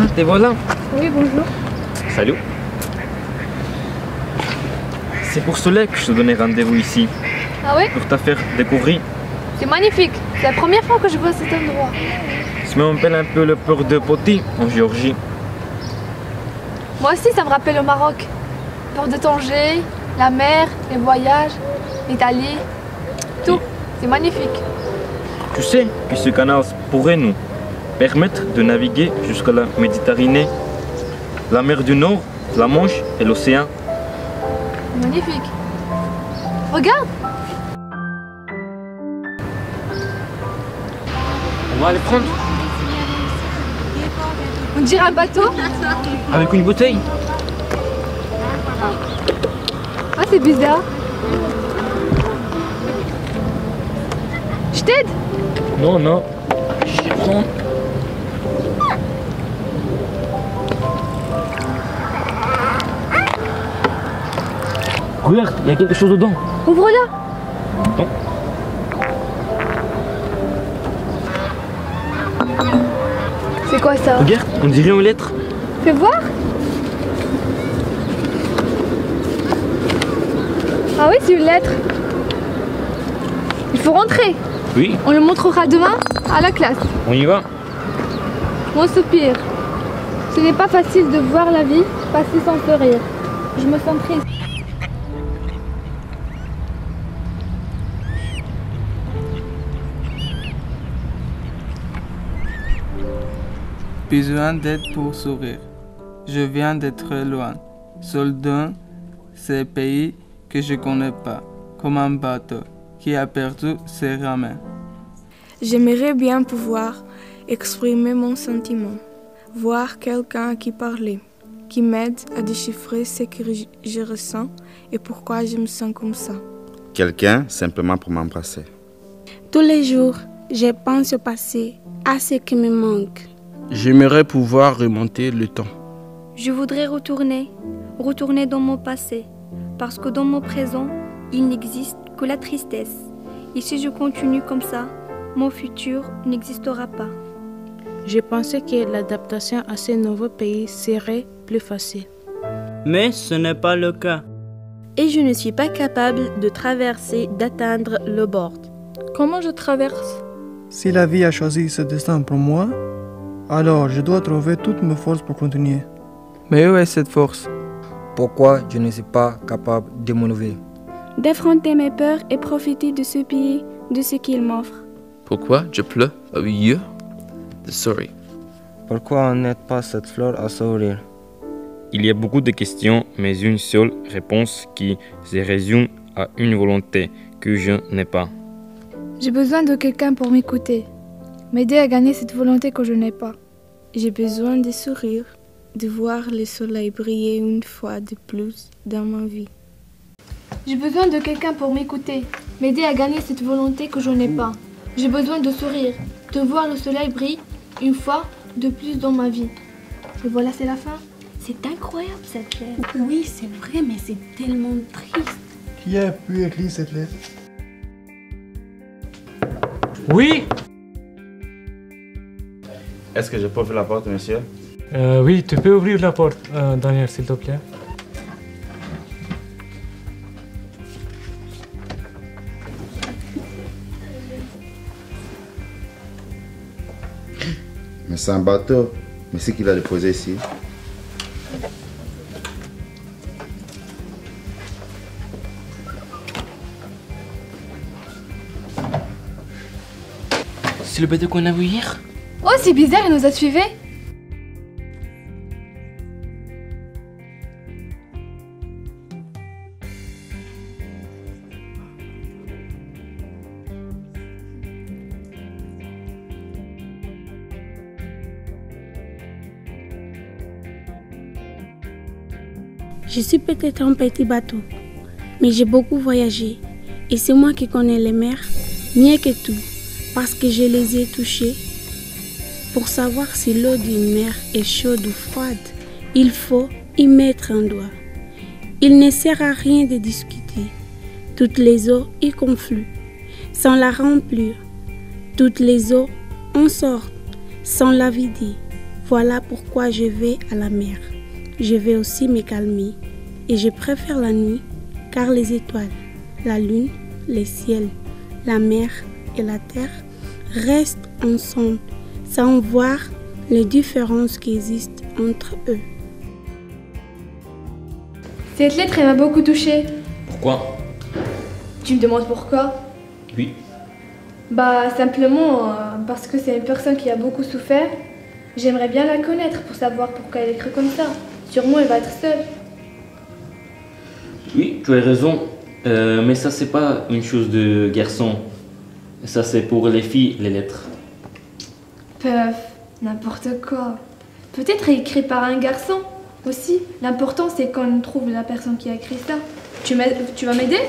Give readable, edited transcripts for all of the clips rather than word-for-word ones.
Ah, te voilà. Oui, bonjour. Salut. C'est pour cela que je te donnais rendez-vous ici, Ah oui? pour te faire découvrir. C'est magnifique. C'est la première fois que je vois cet endroit. Ça me rappelle un peu le port de Poti en Géorgie. Moi aussi, ça me rappelle le Maroc. Port de Tanger, la mer, les voyages, l'Italie. Tout. C'est magnifique. Tu sais que ce canal pourrait nous permettre de naviguer jusqu'à la Méditerranée, la mer du Nord, la Manche et l'océan. Magnifique. Regarde. On va aller prendre On dirait un bateau. avec une bouteille. Ah, c'est bizarre. Je t'aide? Non, non. Je prends. Regarde, il y a quelque chose dedans. Ouvre-la. Non. C'est quoi ça? Regarde, on dirait une lettre. Fais voir. Ah oui, c'est une lettre. Il faut rentrer. Oui, On le montrera demain à la classe. on y va. Mon soupir. Ce n'est pas facile de voir la vie passer sans sourire. Je me sens triste. Besoin d'aide pour sourire. Je viens d'être loin. Seul dans ces pays que je connais pas, comme un bateau qui a perdu ses rames. J'aimerais bien pouvoir exprimer mon sentiment, voir quelqu'un qui parle, qui m'aide à déchiffrer ce que je ressens et pourquoi je me sens comme ça. Quelqu'un simplement pour m'embrasser. Tous les jours, je pense au passé, à ce qui me manque. J'aimerais pouvoir remonter le temps. Je voudrais retourner dans mon passé, parce que dans mon présent, il n'existe que la tristesse. Et si je continue comme ça, mon futur n'existera pas. Je pensais que l'adaptation à ce nouveau pays serait plus facile. Mais ce n'est pas le cas. Et je ne suis pas capable de traverser, d'atteindre le bord. Comment je traverse? Si la vie a choisi ce destin pour moi, alors je dois trouver toutes mes forces pour continuer. Mais où est cette force? Pourquoi je ne suis pas capable de me lever? D'affronter mes peurs et profiter de ce pays, de ce qu'il m'offre. Pourquoi je pleure au milieu de souris? Pourquoi on n'aide pas cette fleur à s'ouvrir? Il y a beaucoup de questions, mais une seule réponse qui se résume à une volonté que je n'ai pas. J'ai besoin de quelqu'un pour m'écouter, m'aider à gagner cette volonté que je n'ai pas. J'ai besoin de sourire, de voir le soleil briller une fois de plus dans ma vie. J'ai besoin de quelqu'un pour m'écouter, m'aider à gagner cette volonté que je n'ai pas. J'ai besoin de sourire, de voir le soleil briller une fois de plus dans ma vie. Et voilà, c'est la fin. C'est incroyable cette lettre. Oui, c'est vrai, mais c'est tellement triste. Qui a pu écrire cette lettre? Oui. Est-ce que je peux ouvrir la porte, monsieur? Oui, tu peux ouvrir la porte, Daniel, s'il te plaît. Mais c'est un bateau. Mais c'est qu'il a déposé ici. C'est le bateau qu'on a vu hier? Oh, c'est bizarre, il nous a suivis. Je suis peut-être un petit bateau, mais j'ai beaucoup voyagé. Et c'est moi qui connais les mers mieux que tout, parce que je les ai touchées. Pour savoir si l'eau d'une mer est chaude ou froide, il faut y mettre un doigt. Il ne sert à rien de discuter. Toutes les eaux y confluent, sans la remplir. Toutes les eaux en sortent, sans la vider. Voilà pourquoi je vais à la mer. Je vais aussi me calmer et je préfère la nuit car les étoiles, la lune, le ciel, la mer et la terre restent ensemble sans voir les différences qui existent entre eux. Cette lettre, elle m'a beaucoup touchée. Pourquoi? Tu me demandes pourquoi? Oui. Bah simplement parce que c'est une personne qui a beaucoup souffert. J'aimerais bien la connaître pour savoir pourquoi elle écrit comme ça. Sûrement elle va être seule. Oui, tu as raison. Mais ça, c'est pas une chose de garçon. Ça, c'est pour les filles, les lettres. Peuf, n'importe quoi. Peut-être écrit par un garçon aussi. L'important, c'est qu'on trouve la personne qui a écrit ça. Tu vas m'aider?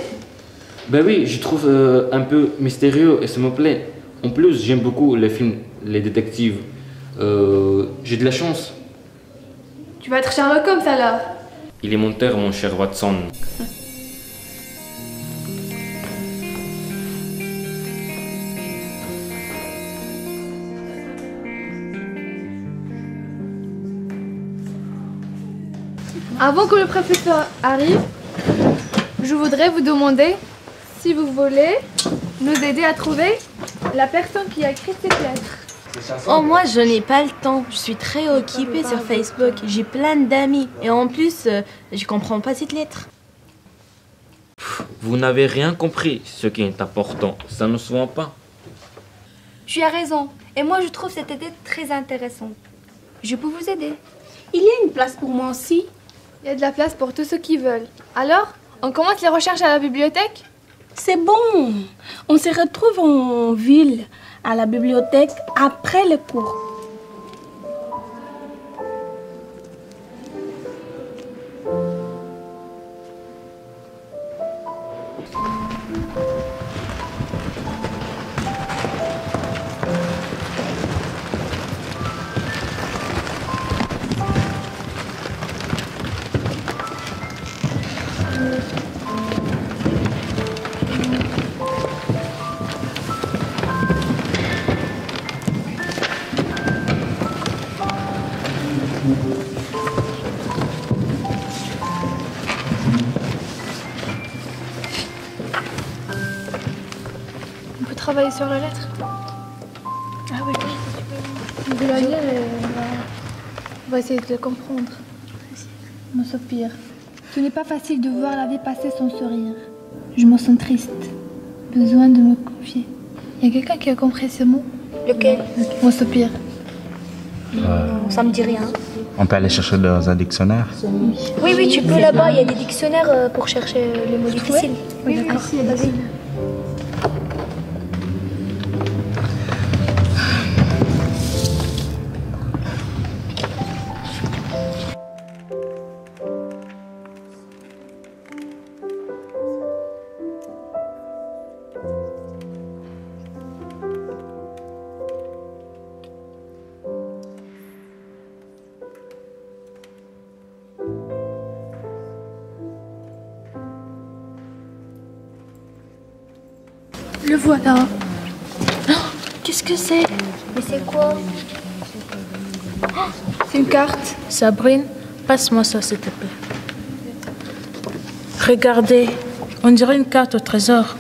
Ben oui, je trouve un peu mystérieux et ça me plaît. En plus, j'aime beaucoup les films, les détectives. J'ai de la chance. Tu vas être Sherlock Holmes alors? Il est mon terme, mon cher Watson. Avant que le professeur arrive, je voudrais vous demander si vous voulez nous aider à trouver la personne qui a écrit cette lettre. Oh, moi, je n'ai pas le temps. Je suis très occupée sur Facebook. J'ai plein d'amis. Et en plus, je comprends pas cette lettre. Vous n'avez rien compris. Ce qui est important, ça ne se voit pas. Tu as raison. Et moi, je trouve cette idée très intéressante. Je peux vous aider. Il y a une place pour moi aussi. Il y a de la place pour tous ceux qui veulent. Alors, on commence les recherches à la bibliothèque? C'est bon. On se retrouve en ville, à la bibliothèque, après le cours. On peut travailler sur la lettre? Ah oui, on peut la lire et on va essayer de le comprendre. Mon soupir. Ce n'est pas facile de voir la vie passer sans sourire. Je me sens triste. Besoin de me confier. Il y a quelqu'un qui a compris ce mot? Lequel? Mon soupir. Ça me dit rien. On peut aller chercher dans un dictionnaire? Oui, tu peux là-bas. Il y a des dictionnaires pour chercher les mots difficiles. Oui, d'accord. Vas-y. Le voilà. Oh, qu'est-ce que c'est? Mais c'est quoi? C'est une carte. Sabrine, passe-moi ça, s'il te plaît. Regardez, on dirait une carte au trésor.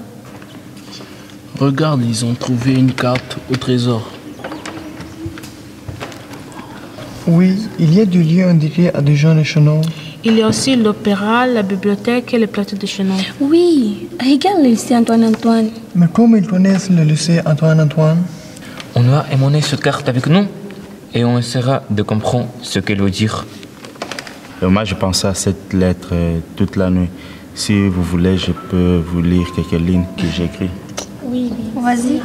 Regarde, ils ont trouvé une carte au trésor. Oui, il y a du lieu indiqué à des gens de Chinon. Il y a aussi l'opéra, la bibliothèque et le plateau de Chinon. Oui, regarde le lycée Antoine-Antoine. Mais comme ils connaissent le lycée Antoine-Antoine, On va emmener cette carte avec nous et on essaiera de comprendre ce qu'elle veut dire. Moi, je pensais à cette lettre toute la nuit. Si vous voulez, je peux vous lire quelques lignes que j'ai écrites. Oui, vas-y.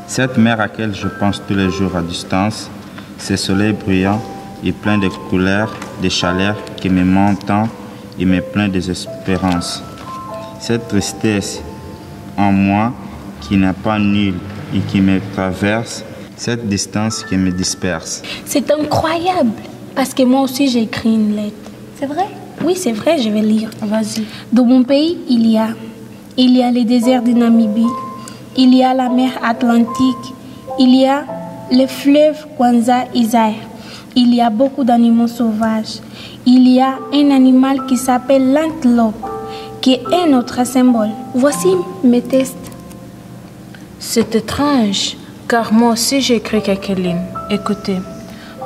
Cette mer à laquelle je pense tous les jours à distance, ces soleils brillants et pleins de couleurs, de chaleur qui me manquent tant et me plein de désespérance. Cette tristesse en moi qui n'est pas nulle et qui me traverse, cette distance qui me disperse. c'est incroyable. Parce que moi aussi, j'ai écrit une lettre. C'est vrai? Oui, c'est vrai, je vais lire. Vas-y. Dans mon pays, il y a les déserts de Namibie, il y a la mer Atlantique, il y a les fleuves Kwanza et Zaire, il y a beaucoup d'animaux sauvages, il y a un animal qui s'appelle l'antelope, qui est un autre symbole. Voici mes tests. C'est étrange, car moi aussi j'ai écrit quelques lignes. Écoutez,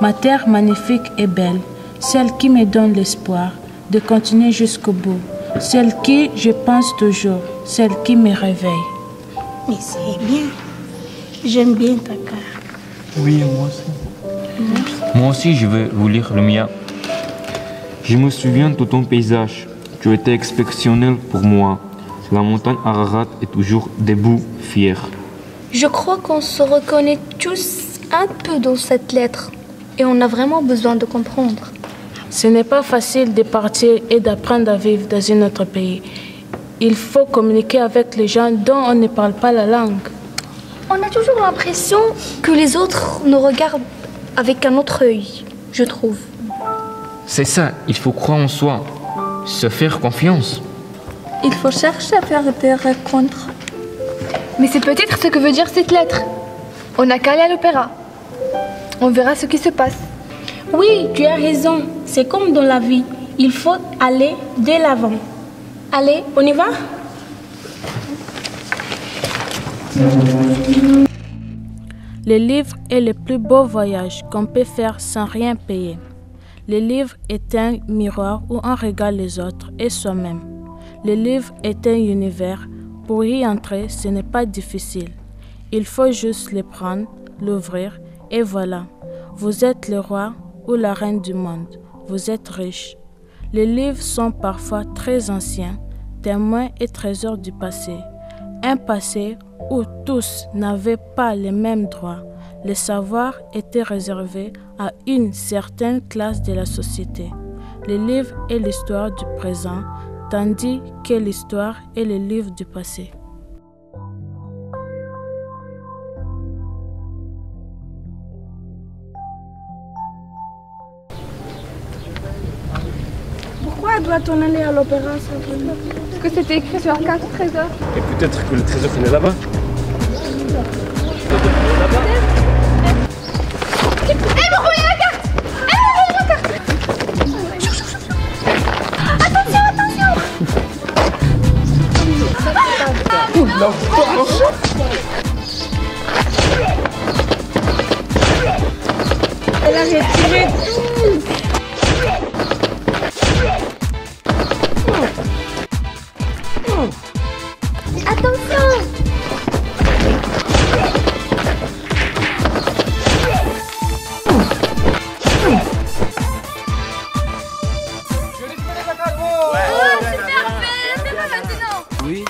ma terre magnifique et belle, celle qui me donne l'espoir de continuer jusqu'au bout, celle qui je pense toujours, celle qui me réveille. Mais c'est bien. J'aime bien ta carte. Oui, moi aussi. Moi aussi, je vais vous lire le mien. Je me souviens de ton paysage. Tu étais exceptionnel pour moi. La montagne Ararat est toujours debout, fière. Je crois qu'on se reconnaît tous un peu dans cette lettre et on a vraiment besoin de comprendre. Ce n'est pas facile de partir et d'apprendre à vivre dans un autre pays. Il faut communiquer avec les gens dont on ne parle pas la langue. On a toujours l'impression que les autres nous regardent avec un autre œil, je trouve. C'est ça, il faut croire en soi, se faire confiance. Il faut chercher à faire des rencontres. Mais c'est peut-être ce que veut dire cette lettre. On n'a qu'à aller à l'opéra. On verra ce qui se passe. Oui, tu as raison. C'est comme dans la vie. Il faut aller de l'avant. Allez, on y va? Le livre est le plus beau voyage qu'on peut faire sans rien payer. Le livre est un miroir où on regarde les autres et soi-même. Le livre est un univers. Pour y entrer, ce n'est pas difficile. Il faut juste le prendre, l'ouvrir et voilà. Vous êtes le roi ou la reine du monde. Vous êtes riche. Les livres sont parfois très anciens, témoins et trésors du passé. Un passé où tous n'avaient pas les mêmes droits. Le savoir était réservé à une certaine classe de la société. Le livre est l'histoire du présent, tandis que l'histoire est le livre du passé. Pourquoi doit-on aller à l'opéra, Sabrina? Parce que c'était écrit sur la carte au trésor. Et peut-être que le trésor est là-bas. Elle m'a volé la carte! Elle m'a volé la carte! Attention, Elle a retiré tout. Attention! Oui.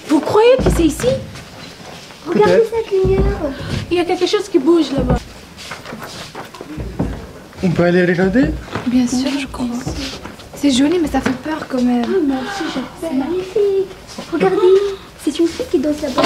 Vous croyez que c'est ici? Regardez cette lumière. Il y a quelque chose qui bouge là-bas. On peut aller regarder? Bien sûr, je crois. C'est joli, mais ça fait peur quand même. Ah, moi aussi, c'est magnifique. Regardez, c'est une fille qui danse là-bas.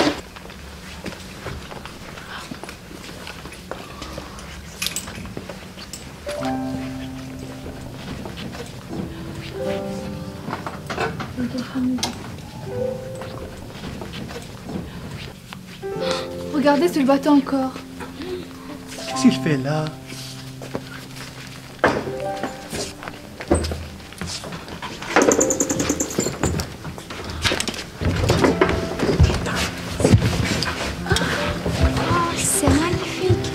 Regardez ce bateau encore. Qu'est-ce qu'il fait là? C'est magnifique.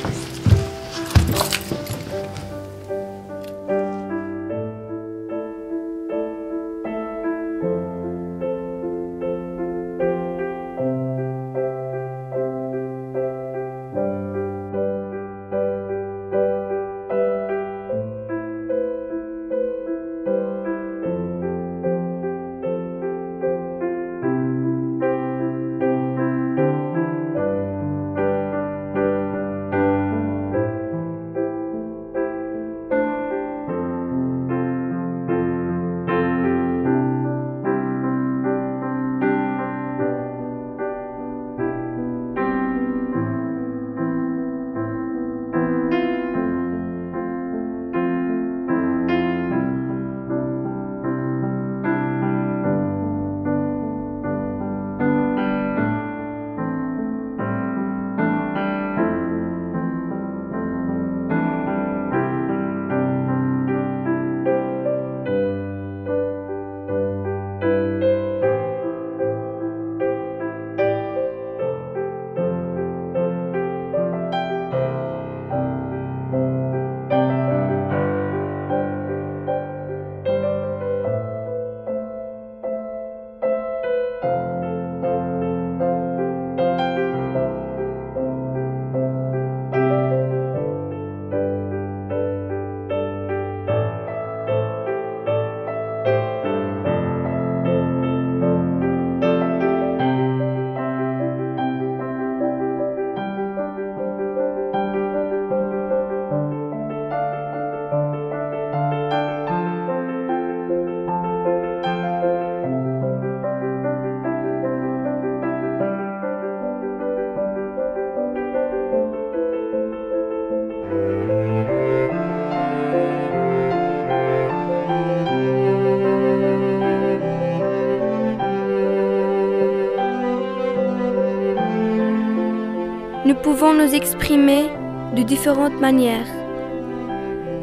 Nous pouvons nous exprimer de différentes manières.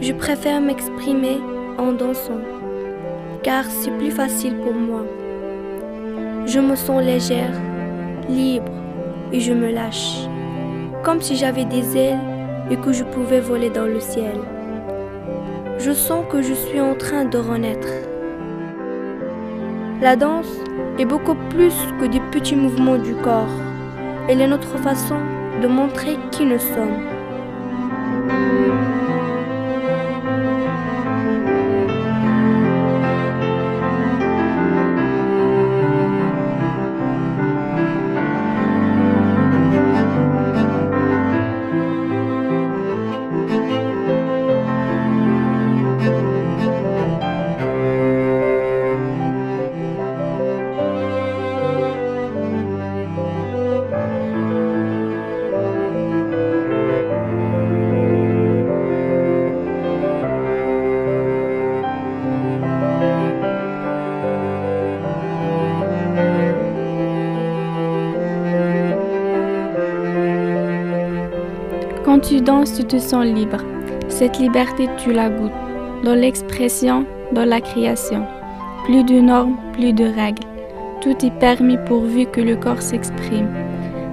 Je préfère m'exprimer en dansant, car c'est plus facile pour moi. Je me sens légère, libre, et je me lâche, comme si j'avais des ailes et que je pouvais voler dans le ciel. Je sens que je suis en train de renaître. La danse est beaucoup plus que des petits mouvements du corps. Elle est notre façon de montrer qui nous sommes. Quand tu danses, tu te sens libre. Cette liberté, tu la goûtes. Dans l'expression, dans la création. Plus de normes, plus de règles. Tout est permis pourvu que le corps s'exprime.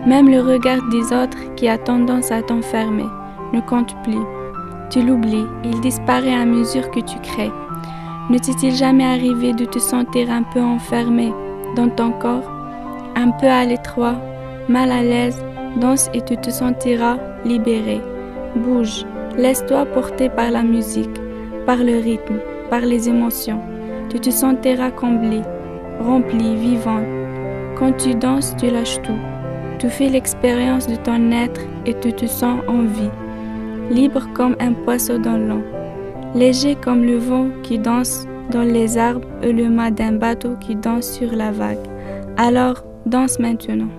Même le regard des autres qui a tendance à t'enfermer ne compte plus. Tu l'oublies, il disparaît à mesure que tu crées. Ne t'est-il jamais arrivé de te sentir un peu enfermé dans ton corps, un peu à l'étroit, mal à l'aise? Danse et tu te sentiras libéré. Bouge, laisse-toi porter par la musique, par le rythme, par les émotions. Tu te sentiras comblé, rempli, vivant. Quand tu danses, tu lâches tout. Tu fais l'expérience de ton être et tu te sens en vie. Libre comme un poisson dans l'eau. Léger comme le vent qui danse dans les arbres et le mât d'un bateau qui danse sur la vague. Alors, danse maintenant.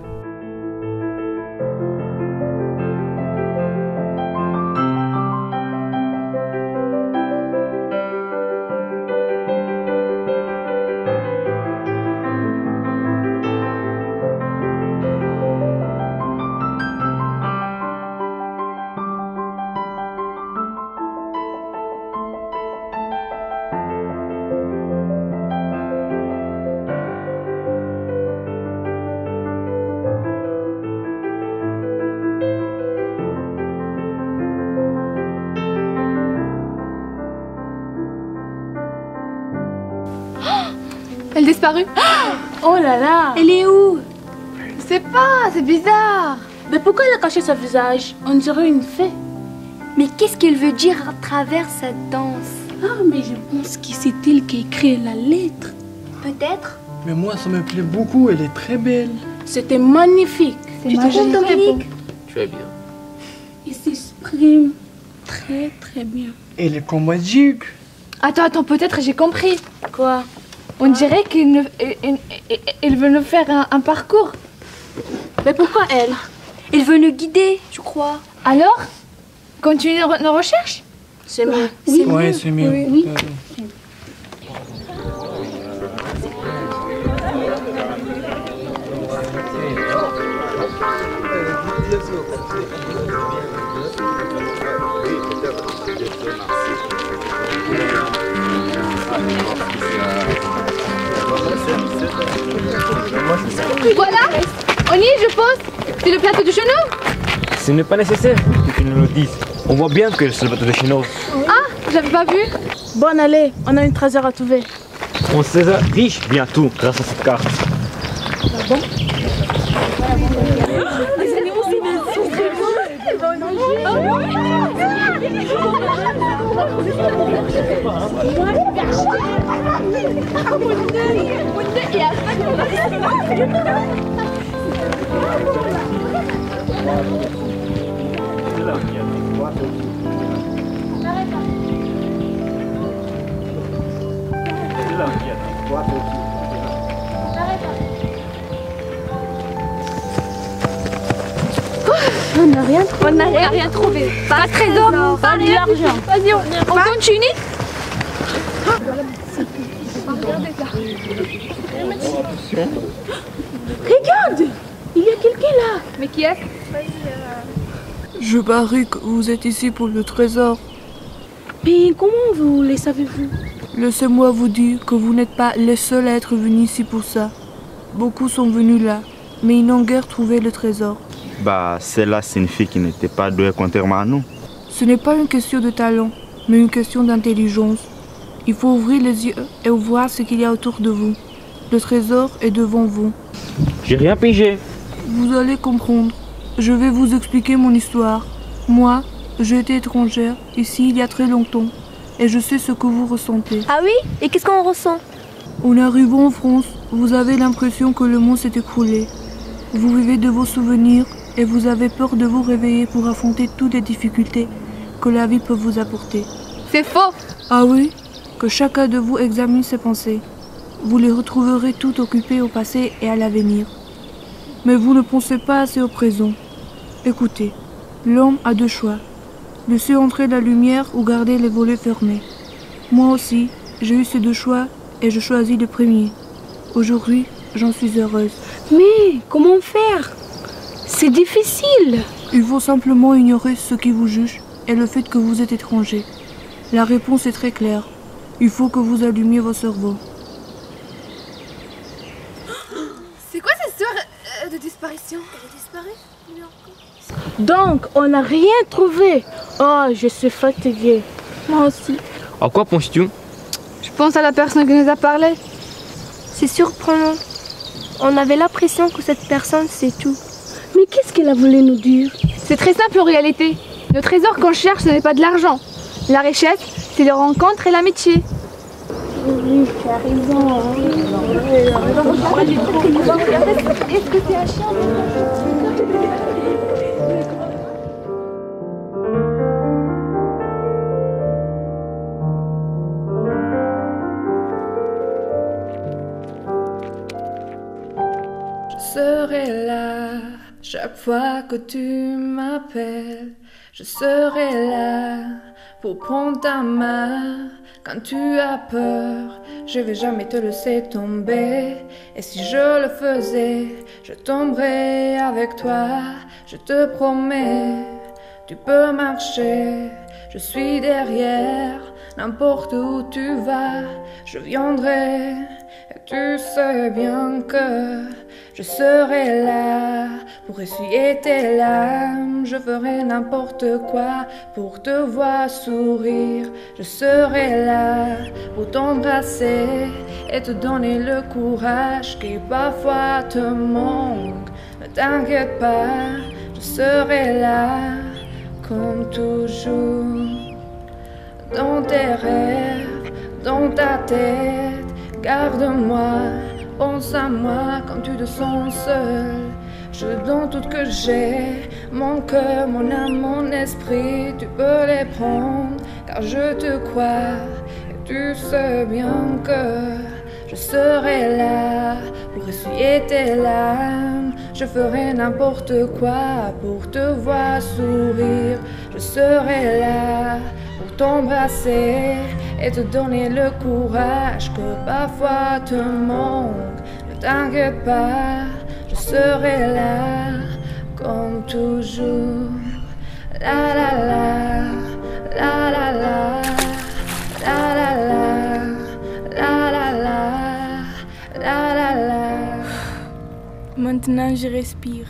Elle est disparue. Oh là là. Elle est où? Je sais pas, c'est bizarre. Mais pourquoi elle a caché son visage? On dirait une fée. Mais qu'est-ce qu'elle veut dire à travers cette danse? Ah, mais je pense que c'est elle qui a écrit la lettre. Peut-être. Mais moi, ça me plaît beaucoup, elle est très belle. C'était magnifique. Tu trouves, Dominique? Tu es bien. Il s'exprime très très bien. Elle est comme magique. Attends, peut-être j'ai compris. Quoi? On dirait qu'il veut nous faire un parcours. Mais pourquoi elle? Elle veut nous guider, je crois. Alors, continuez nos recherches? C'est mieux. Oui, c'est mieux. Oui. Voilà, on y est, je pense. C'est le plateau de Chenot. Ce n'est pas nécessaire que tu nous le dises. On voit bien que c'est le plateau de Chenot. Ah, j'avais pas vu. Bon, allez, on a une trésor à trouver. On sera riche bientôt grâce à cette carte. Bon. On n'a rien trouvé. On n'a rien trouvé. Pas de trésor, pas de l'argent. Vas-y, on continue. Regardez ça. Regarde, il y a quelqu'un là. Mais qui est-ce? Je parie que vous êtes ici pour le trésor. Mais comment vous les savez-vous? Laissez-moi vous dire que vous n'êtes pas les seuls à être venus ici pour ça. Beaucoup sont venus là, mais ils n'ont guère trouvé le trésor. Bah, cela signifie qu'ils n'étaient pas doués contrairement à nous. Ce n'est pas une question de talent, mais une question d'intelligence. Il faut ouvrir les yeux et voir ce qu'il y a autour de vous. Le trésor est devant vous. J'ai rien pigé. Vous allez comprendre. Je vais vous expliquer mon histoire. Moi, j'ai été étrangère ici il y a très longtemps. Et je sais ce que vous ressentez. Ah oui? Et qu'est-ce qu'on ressent? En arrivant en France, vous avez l'impression que le monde s'est écroulé. Vous vivez de vos souvenirs et vous avez peur de vous réveiller pour affronter toutes les difficultés que la vie peut vous apporter. C'est faux! Ah oui? Que chacun de vous examine ses pensées. Vous les retrouverez toutes occupées au passé et à l'avenir. Mais vous ne pensez pas assez au présent. Écoutez, l'homme a deux choix. Laisser entrer la lumière ou garder les volets fermés. Moi aussi, j'ai eu ces deux choix et je choisis le premier. Aujourd'hui, j'en suis heureuse. Mais comment faire? C'est difficile. Il faut simplement ignorer ceux qui vous jugent et le fait que vous êtes étranger. La réponse est très claire. Il faut que vous allumiez vos cerveaux. C'est quoi cette histoire de disparition? Elle a disparu? Donc, on n'a rien trouvé. Oh, je suis fatiguée. Moi aussi. À quoi penses-tu? Je pense à la personne qui nous a parlé. C'est surprenant. On avait l'impression que cette personne sait tout. Mais qu'est-ce qu'elle a voulu nous dire? C'est très simple en réalité. Le trésor qu'on cherche, ce n'est pas de l'argent. La richesse, c'est les rencontres et l'amitié. Oui, tu as raison. Est-ce que c'est un chien? Je serai là chaque fois que tu m'appelles. Je serai là pour prendre ta main quand tu as peur. Je vais jamais te laisser tomber. Et si je le faisais, je tomberais avec toi. Je te promets, tu peux marcher. Je suis derrière, n'importe où tu vas, je viendrai. Et tu sais bien que je serai là pour essuyer tes larmes. Je ferai n'importe quoi pour te voir sourire. Je serai là pour t'embrasser et te donner le courage qui parfois te manque. Ne t'inquiète pas, je serai là comme toujours. Dans tes rêves, dans ta tête, garde-moi, pense à moi quand tu te sens seul. Je donne tout ce que j'ai, mon cœur, mon âme, mon esprit. Tu peux les prendre, car je te crois. Et tu sais bien que je serai là pour essuyer tes larmes. Je ferai n'importe quoi pour te voir sourire. Je serai là pour t'embrasser et te donner le courage que parfois te manque. Ne t'inquiète pas, je serai là comme toujours. La la la, la la la, la la la, la la la, la la la. Maintenant, je respire.